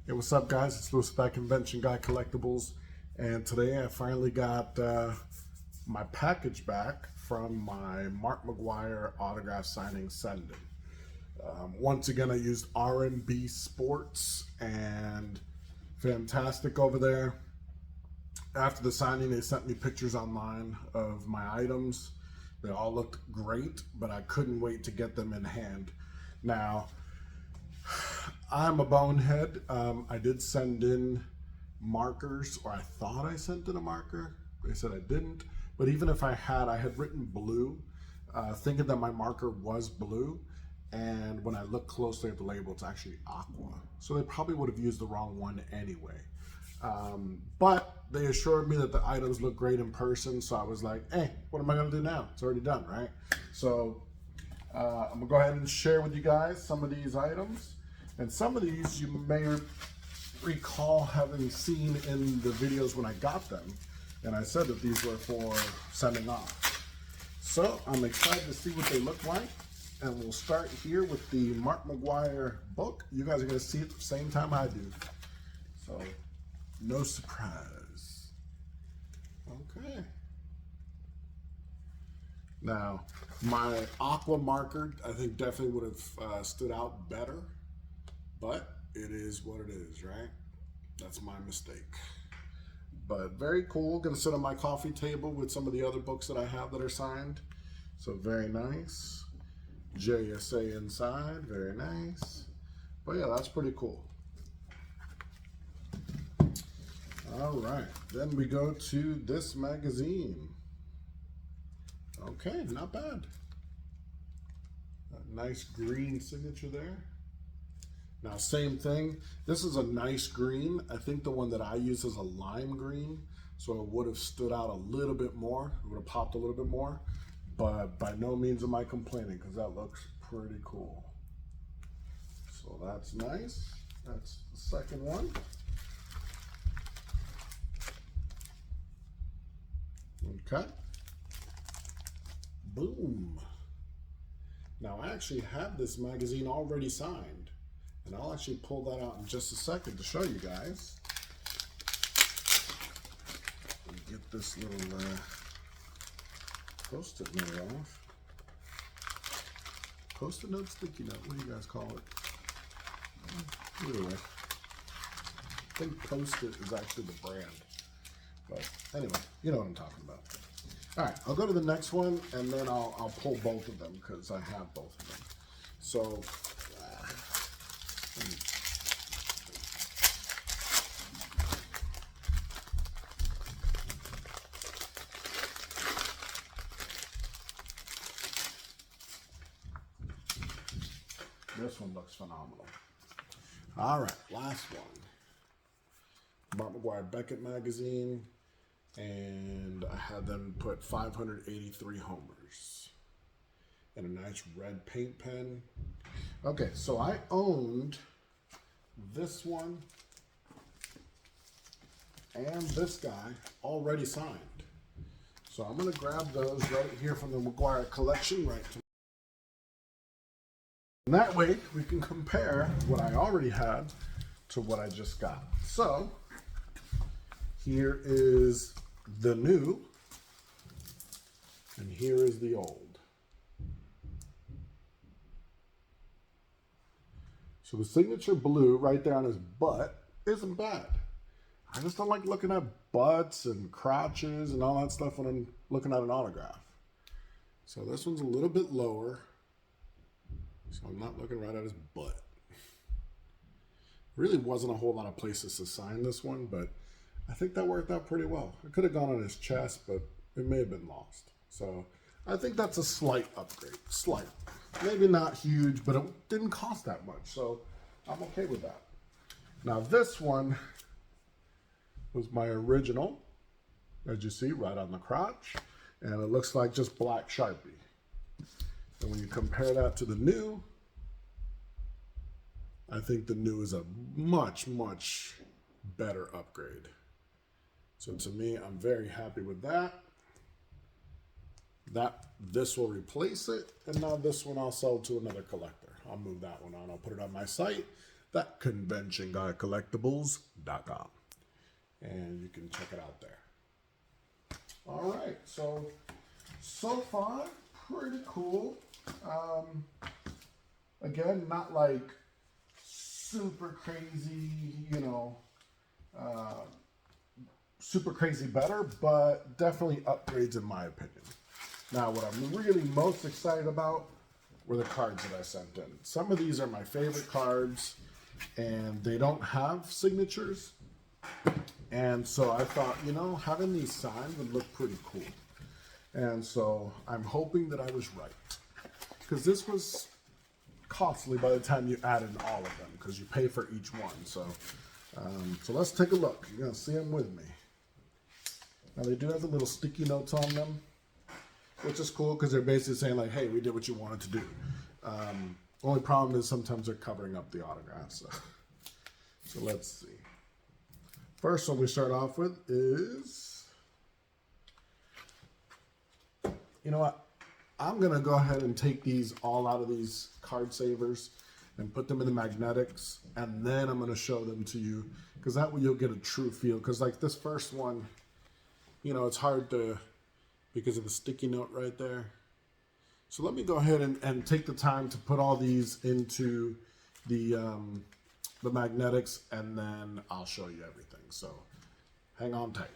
Hey, what's up, guys? It's Louis back, Convention Guy Collectibles, and today I finally got my package back from my Mark McGwire autograph signing sending. Once again, I used R&B Sports, and fantastic over there. After the signing, they sent me pictures online of my items. They all looked great, but I couldn't wait to get them in hand. Now, I'm a bonehead. I did send in markers, or I thought I sent in a marker. They said I didn't. But even if I had written blue, thinking that my marker was blue. And when I look closely at the label, it's actually aqua. So they probably would have used the wrong one anyway. But they assured me that the items look great in person. So I was like, hey, what am I going to do now? It's already done, right? So I'm going to go ahead and share with you guys some of these items. And some of these you may recall having seen in the videos when I got them. And I said that these were for sending off. So I'm excited to see what they look like. And we'll start here with the Mark McGwire book. You guys are going to see it at the same time I do. So no surprise. Okay. Now, my aqua marker, I think definitely would have stood out better. But it is what it is, right? That's my mistake. But very cool. Gonna sit on my coffee table with some of the other books that I have that are signed. So very nice. JSA inside, very nice. But yeah, that's pretty cool. All right, then we go to this magazine. Okay, not bad. A nice green signature there. Now, same thing. This is a nice green. I think the one that I use is a lime green, so it would have stood out a little bit more. It would have popped a little bit more, but by no means am I complaining because that looks pretty cool. So that's nice. That's the second one. Okay. Boom. Now, I actually have this magazine already signed. And I'll actually pull that out in just a second to show you guys. And get this little post-it note off. Post-it note, sticky note, what do you guys call it? Either way. I think Post-it is actually the brand. But anyway, you know what I'm talking about. All right, I'll go to the next one, and then I'll pull both of them because I have both of them. So, this one looks phenomenal. All right, last one. Mark McGwire Beckett magazine, and I had them put 583 homers and a nice red paint pen. Okay, so I owned this one and this guy already signed. So I'm gonna grab those right here from the McGwire collection right to. And that way we can compare what I already had to what I just got. So here is the new, and here is the old. So the signature blue right there on his butt isn't bad. I just don't like looking at butts and crotches and all that stuff when I'm looking at an autograph. So this one's a little bit lower. So I'm not looking right at his butt. Really wasn't a whole lot of places to sign this one, but I think that worked out pretty well. I could have gone on his chest, but it may have been lost. So I think that's a slight upgrade. Slight. Maybe not huge, but it didn't cost that much. So I'm okay with that. Now this one was my original, as you see, right on the crotch. And it looks like just black Sharpie. And when you compare that to the new, I think the new is a much, much better upgrade. So to me, I'm very happy with that. This will replace it, and now this one I'll sell to another collector. I'll move that one on. I'll put it on my site. thatconventionguycollectibles.com. And you can check it out there. All right, so far, pretty cool. Again, not like super crazy, super crazy better, but definitely upgrades in my opinion. Now, what I'm really most excited about were the cards that I sent in. Some of these are my favorite cards, and they don't have signatures. And so I thought, having these signed would look pretty cool. And so I'm hoping that I was right, because this was costly by the time you add in all of them, because you pay for each one. So let's take a look. You're gonna see them with me. Now they do have the little sticky notes on them, which is cool because they're basically saying like, hey, we did what you wanted to do. Only problem is sometimes they're covering up the autographs. So let's see. First one we start off with is, you know what? I'm going to go ahead and take these all out of these card savers and put them in the magnetics, and then I'm going to show them to you, because that way you'll get a true feel. Because like this first one, it's hard to, because of the sticky note right there. So let me go ahead and take the time to put all these into the magnetics, and then I'll show you everything. So hang on tight.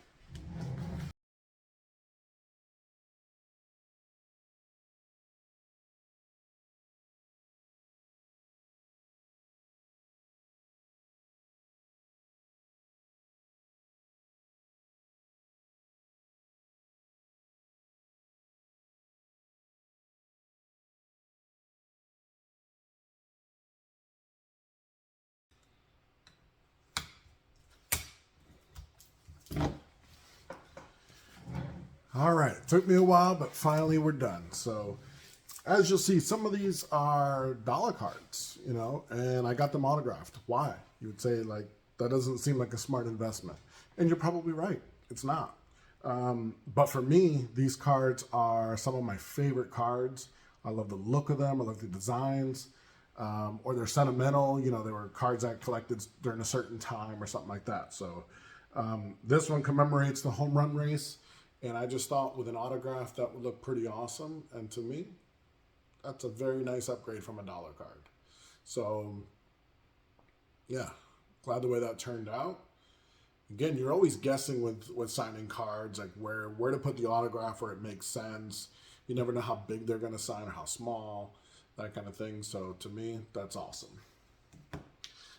All right, it took me a while, but finally we're done. So as you'll see, some of these are dollar cards, and I got them autographed. Why? You would say, like, that doesn't seem like a smart investment. And you're probably right. It's not. But for me, these cards are some of my favorite cards. I love the look of them. I love the designs. Or they're sentimental. They were cards I collected during a certain time or something like that. So this one commemorates the home run race. And I just thought with an autograph that would look pretty awesome. And to me, that's a very nice upgrade from a dollar card. So, yeah, glad the way that turned out. Again, you're always guessing with signing cards, like where to put the autograph where it makes sense. You never know how big they're going to sign or how small, that kind of thing. So to me, that's awesome.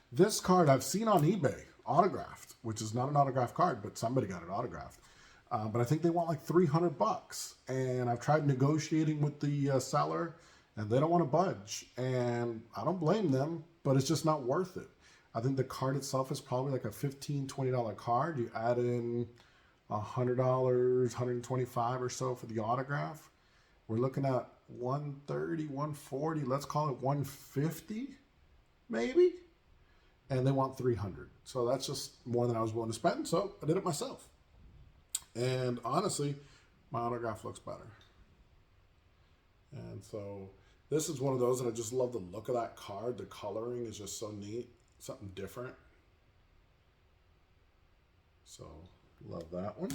This card I've seen on eBay, autographed, which is not an autographed card, but somebody got it autographed. But I think they want like $300, and I've tried negotiating with the seller, and they don't want to budge. And I don't blame them, but it's just not worth it. I think the card itself is probably like a $15, $20 card. You add in $100, $125 or so for the autograph. We're looking at $130, $140. Let's call it $150, maybe. And they want $300. So that's just more than I was willing to spend. So I did it myself. And honestly, my autograph looks better. And so this is one of those that I just love the look of that card. The coloring is just so neat. Something different. So love that one.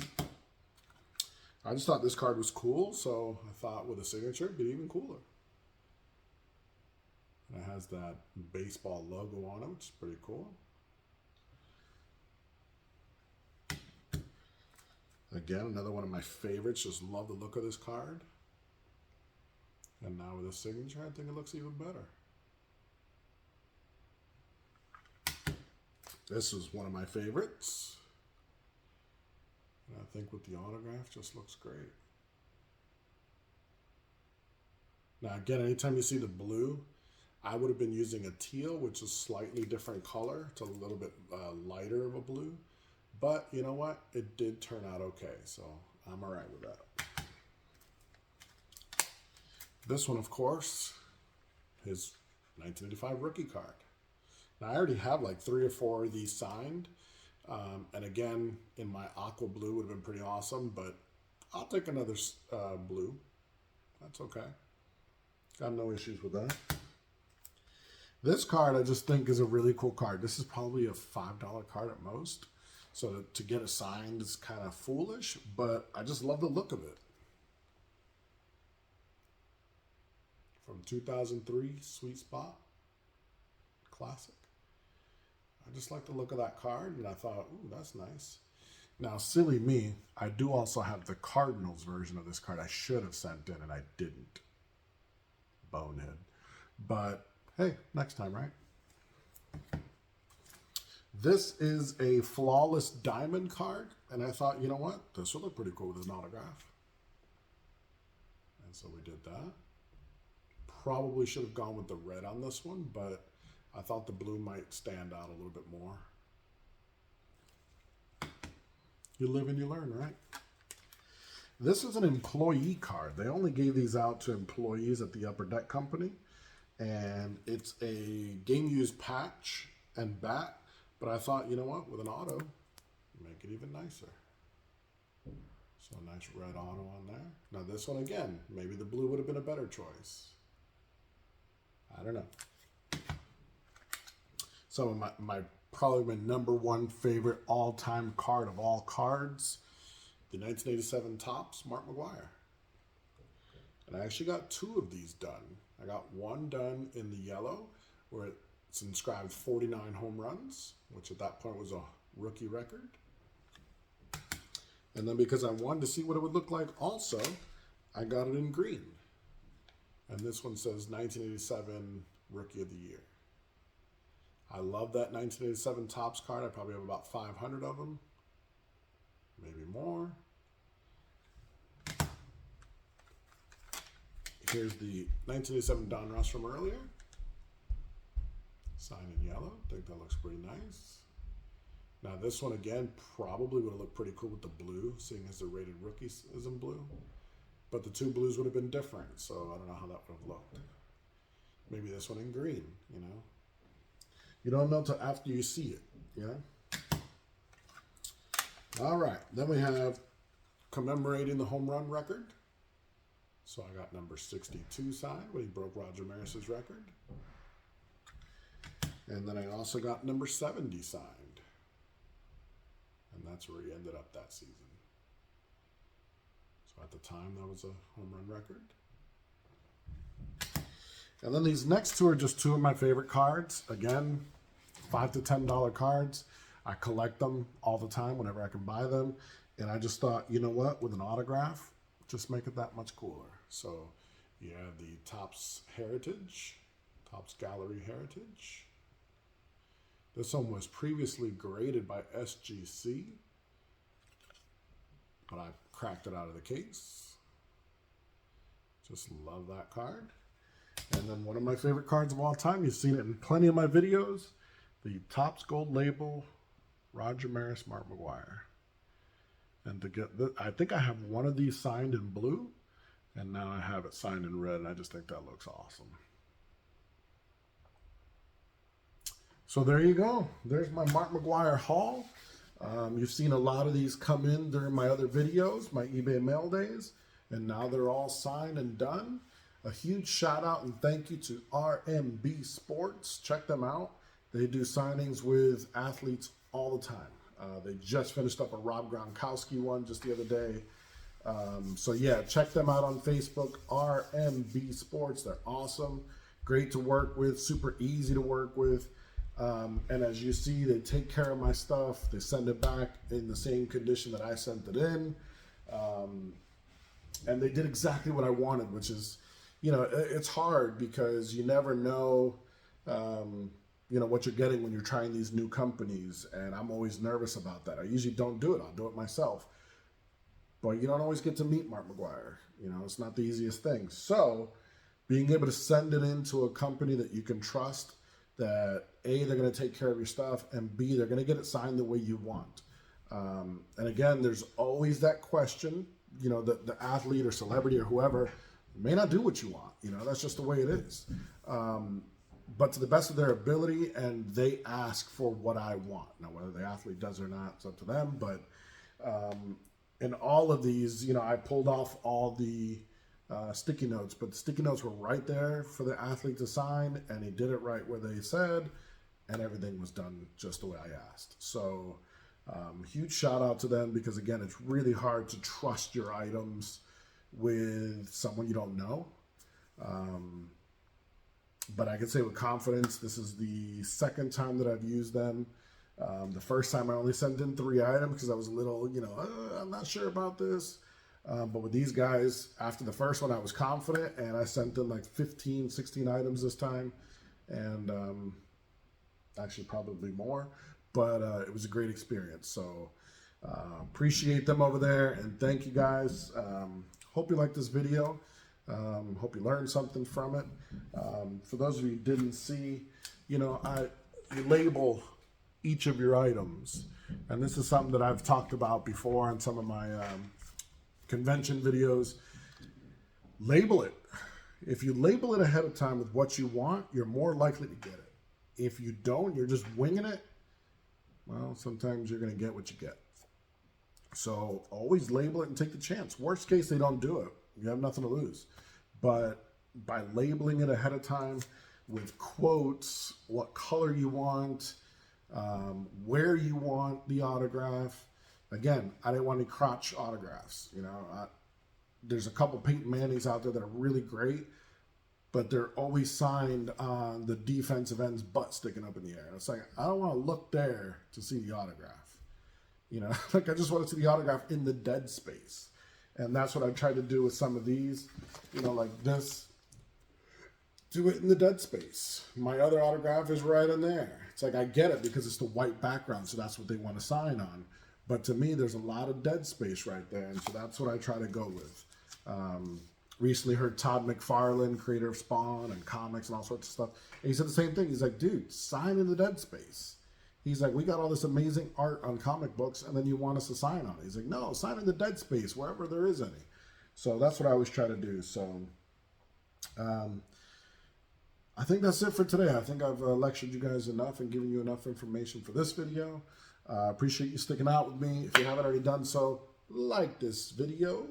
I just thought this card was cool. So I thought with a signature, it'd be even cooler. And it has that baseball logo on it, which is pretty cool. Again, another one of my favorites. Just love the look of this card. And now with a signature, I think it looks even better. This is one of my favorites. And I think with the autograph, just looks great. Now again, anytime you see the blue, I would have been using a teal, which is slightly different color. It's a little bit lighter of a blue. But you know what? It did turn out okay, so I'm all right with that. This one, of course, is 1985 rookie card. Now, I already have like 3 or 4 of these signed. And again, in my aqua blue would have been pretty awesome, but I'll take another blue. That's okay. Got no issues with that. This card I just think is a really cool card. This is probably a $5 card at most. So to get it signed is kind of foolish, but I just love the look of it. From 2003, Sweet Spot. Classic. I just like the look of that card, and I thought, ooh, that's nice. Now, silly me, I do also have the Cardinals version of this card I should have sent in, and I didn't. Bonehead. But, hey, next time, right? This is a Flawless Diamond card, and I thought, you know what? This will look pretty cool with an autograph. And so we did that. Probably should have gone with the red on this one, but I thought the blue might stand out a little bit more. You live and you learn, right? This is an employee card. They only gave these out to employees at the Upper Deck Company. And it's a game-used patch and bat. But I thought, you know what? With an auto, make it even nicer. So a nice red auto on there. Now this one, again, maybe the blue would have been a better choice. I don't know. So probably my number one favorite all-time card of all cards, the 1987 Topps Mark McGwire. And I actually got two of these done. I got one done in the yellow where it's inscribed 49 home runs, which at that point was a rookie record. And then because I wanted to see what it would look like also, I got it in green. And this one says 1987 Rookie of the Year. I love that 1987 Topps card. I probably have about 500 of them, maybe more. Here's the 1987 Don Russ from earlier. Signed in yellow. I think that looks pretty nice. Now this one again probably would have looked pretty cool with the blue, seeing as the rated rookies is in blue. But the two blues would have been different, so I don't know how that would have looked. Maybe this one in green, you know. You don't know until after you see it, you know. All right, then we have commemorating the home run record. So I got number 62 signed when he broke Roger Maris's record. And then I also got number 70 signed. And that's where he ended up that season. So at the time, that was a home run record. And then these next two are just two of my favorite cards. Again, $5 to $10 cards. I collect them all the time whenever I can buy them. And I just thought, you know what, with an autograph, just make it that much cooler. So you have the Topps Heritage, Topps Gallery Heritage. This one was previously graded by SGC, but I cracked it out of the case. Just love that card. And then one of my favorite cards of all time, you've seen it in plenty of my videos, the Topps Gold Label, Roger Maris, Mark McGwire. And to get this, I think I have one of these signed in blue, and now I have it signed in red, and I just think that looks awesome. So there you go. There's my Mark McGwire haul. You've seen a lot of these come in during my other videos, my eBay mail days, and now they're all signed and done. A huge shout out and thank you to RMB Sports. Check them out. They do signings with athletes all the time. They just finished up a Rob Gronkowski one just the other day. So yeah, check them out on Facebook, RMB Sports. They're awesome. Great to work with, super easy to work with. And as you see, they take care of my stuff. They send it back in the same condition that I sent it in. And they did exactly what I wanted, which is, you know, it's hard because you never know, you know, what you're getting when you're trying these new companies. And I'm always nervous about that. I usually don't do it. I'll do it myself. But you don't always get to meet Mark McGwire. You know, it's not the easiest thing. So being able to send it into a company that you can trust, that A, they're going to take care of your stuff, and B, they're going to get it signed the way you want. And again, there's always that question, you know, the athlete or celebrity or whoever may not do what you want. You know, that's just the way it is. But to the best of their ability, and they ask for what I want. Now, whether the athlete does or not, it's up to them. But in all of these, you know, I pulled off all the sticky notes, but the sticky notes were right there for the athlete to sign, and he did it right where they said, and everything was done just the way I asked. So huge shout out to them, because again, it's really hard to trust your items with someone you don't know. But I can say with confidence, this is the second time that I've used them. The first time I only sent in 3 items because I was a little, I'm not sure about this. But with these guys, after the first one, I was confident, and I sent in like 15, 16 items this time. And actually probably more, but it was a great experience. So appreciate them over there, and thank you guys. Hope you liked this video. Hope you learned something from it. For those of you who didn't see, you label each of your items, and this is something that I've talked about before on some of my convention videos. Label it. If you label it ahead of time with what you want, you're more likely to get it. If you don't, you're just winging it, well, sometimes you're going to get what you get. So always label it and take the chance. Worst case, they don't do it. You have nothing to lose. But by labeling it ahead of time with quotes, what color you want, where you want the autograph. Again, I didn't want any crotch autographs. There's a couple Peyton Mannings out there that are really great, but they're always signed on the defensive end's butt sticking up in the air. And it's like, I don't want to look there to see the autograph. Like I just want to see the autograph in the dead space. And that's what I tried to do with some of these, like this. Do it in the dead space. My other autograph is right in there. It's like, I get it because it's the white background, so that's what they want to sign on. But to me, there's a lot of dead space right there, and so that's what I try to go with. Recently heard Todd McFarlane, creator of Spawn and comics and all sorts of stuff, and he said the same thing. He's like, dude, sign in the dead space. He's like, we got all this amazing art on comic books, and then you want us to sign on it. He's like, no, sign in the dead space, wherever there is any. So that's what I always try to do. So I think that's it for today. I think I've lectured you guys enough and given you enough information for this video. Appreciate you sticking out with me. If you haven't already done so, like this video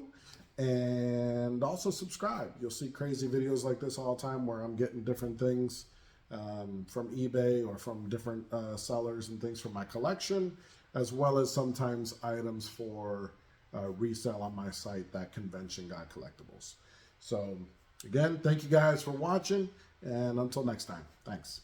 and also subscribe. You'll see crazy videos like this all the time where I'm getting different things from eBay or from different sellers and things from my collection, as well as sometimes items for resale on my site, that Convention Guy Collectibles. So again, thank you guys for watching, and until next time, thanks.